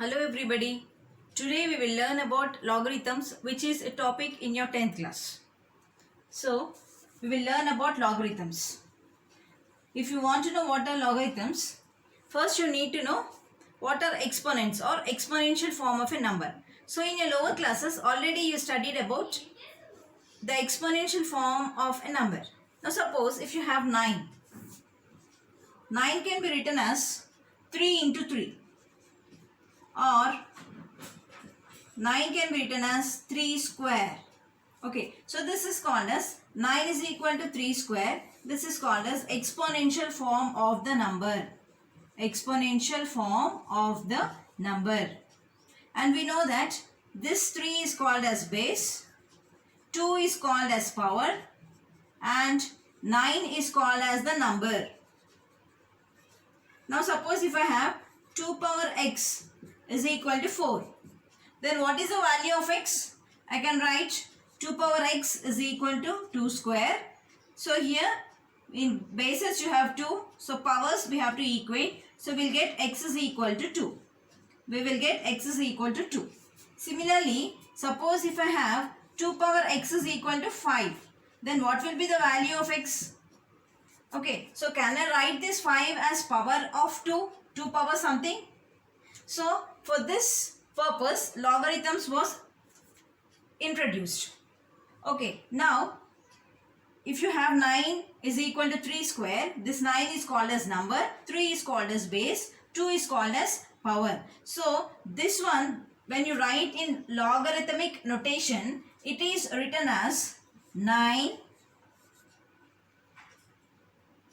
Hello everybody. Today we will learn about logarithms, which is a topic in your 10th class. So we will learn about logarithms. If you want to know what are logarithms, first you need to know what are exponents or exponential form of a number. So in your lower classes already you studied about the exponential form of a number. Now suppose if you have 9. 9 can be written as 3 into 3 or 9 can be written as 3 square. Okay, so this is called as 9 is equal to 3 square. This is called as exponential form of the number. Exponential form of the number. And we know that this 3 is called as base, 2 is called as power, and 9 is called as the number. Now suppose if I have 2 power x is equal to 4. Then what is the value of x? I can write 2 power x is equal to 2 square. So here in bases you have 2. So powers we have to equate. So we'll get x is equal to 2. We will get x is equal to 2. Similarly, suppose if I have 2 power x is equal to 5. Then what will be the value of x? Okay, so can I write this 5 as power of 2? 2 power something? So for this purpose, logarithms was introduced. Okay, now if you have 9 is equal to 3 square, this 9 is called as number, 3 is called as base, 2 is called as power. So this one, when you write in logarithmic notation, it is written as 9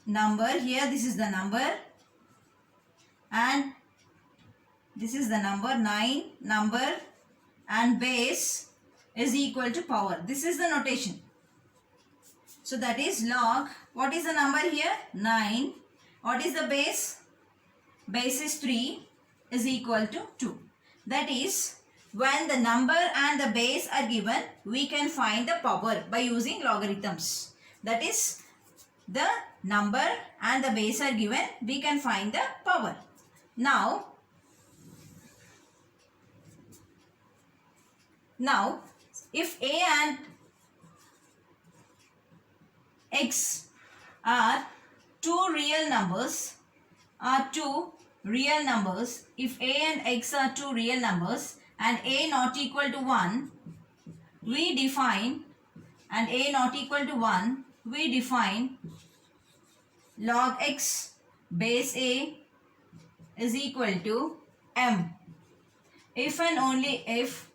number. Here this is the number and this is the number 9 number and base is equal to power. This is the notation. So that is log. What is the number here? 9. What is the base? Base is 3 is equal to 2. That is, when the number and the base are given, we can find the power by using logarithms. That is, the number and the base are given, we can find the power. Now if a and x are two real numbers, if a and x are two real numbers and a not equal to 1, we define log x base a is equal to m if and only if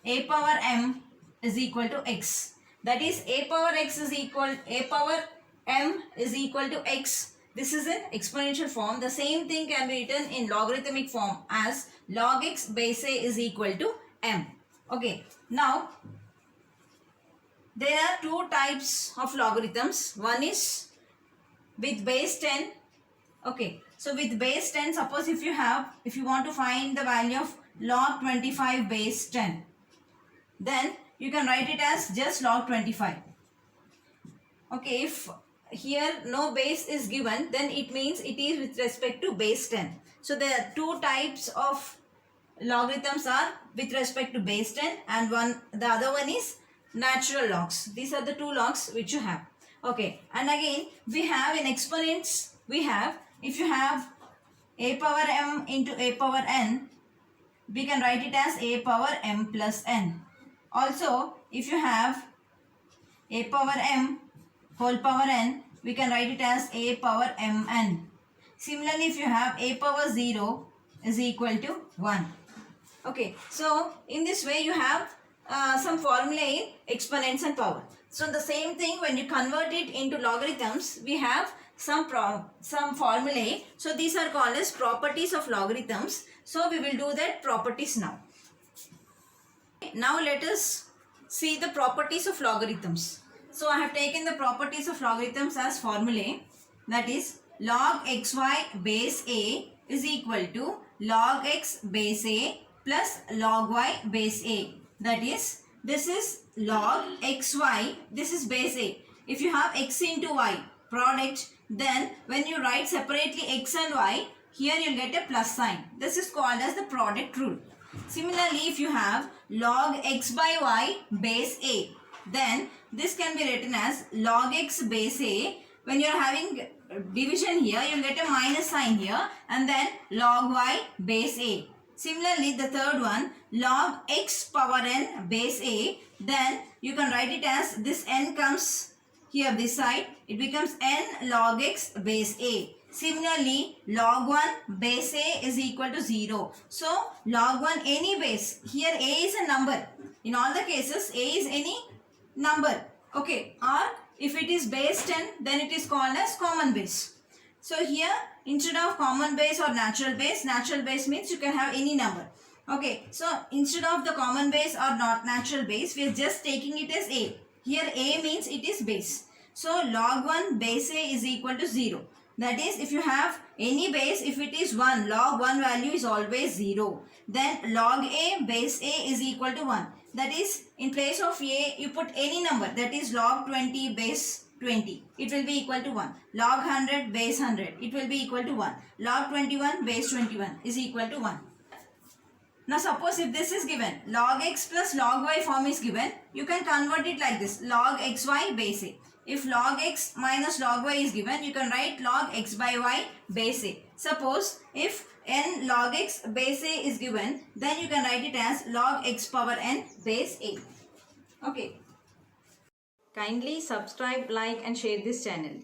a power m is equal to x. That is, a power m is equal to x. This is in exponential form. The same thing can be written in logarithmic form as log x base a is equal to m. Okay, now there are two types of logarithms. One is with base 10. Okay, so with base 10, suppose if you want to find the value of log 25 base 10, then you can write it as just log 25. Okay, if here no base is given, then it means it is with respect to base 10. So there are two types of logarithms are with respect to base 10 and the other one is natural logs. These are the two logs which you have. Okay, and again we have in exponents, if you have a power m into a power n, we can write it as a power m plus n. Also, if you have a power m whole power n, we can write it as a power mn. Similarly, if you have a power 0 is equal to 1. Okay, so in this way you have some formula in exponents and power. So the same thing, when you convert it into logarithms, we have some formulae. So these are called as properties of logarithms. So we will do that properties now. Now let us see the properties of logarithms. So I have taken the properties of logarithms as formulae. That is, log xy base a is equal to log x base a plus log y base a. That is, this is log xy, this is base a. If you have x into y product, then when you write separately x and y, here you'll get a plus sign. This is called as the product rule. Similarly, if you have log x by y base a, then this can be written as log x base a. When you are having division here, you will get a minus sign here, and then log y base a. Similarly, the third one, log x power n base a, then you can write it as this n comes here this side, it becomes n log x base a. Similarly, log 1 base a is equal to 0. So, log 1 any base. Here a is a number. In all the cases, a is any number. Okay. Or if it is base 10, then it is called as common base. So, here instead of common base or natural base means you can have any number. Okay. So, instead of the common base or not natural base, we are just taking it as a. Here a means it is base. So, log 1 base a is equal to 0. That is, if you have any base, if it is 1, log 1 value is always 0. Then log a base a is equal to 1. That is, in place of a, you put any number. That is log 20 base 20. It will be equal to 1. Log 100 base 100. It will be equal to 1. Log 21 base 21 is equal to 1. Now suppose if this is given, log x plus log y form is given, you can convert it like this, log xy base a. If log x minus log y is given, you can write log x by y base a. Suppose if n log x base a is given, then you can write it as log x power n base a. Okay. Kindly subscribe, like and share this channel.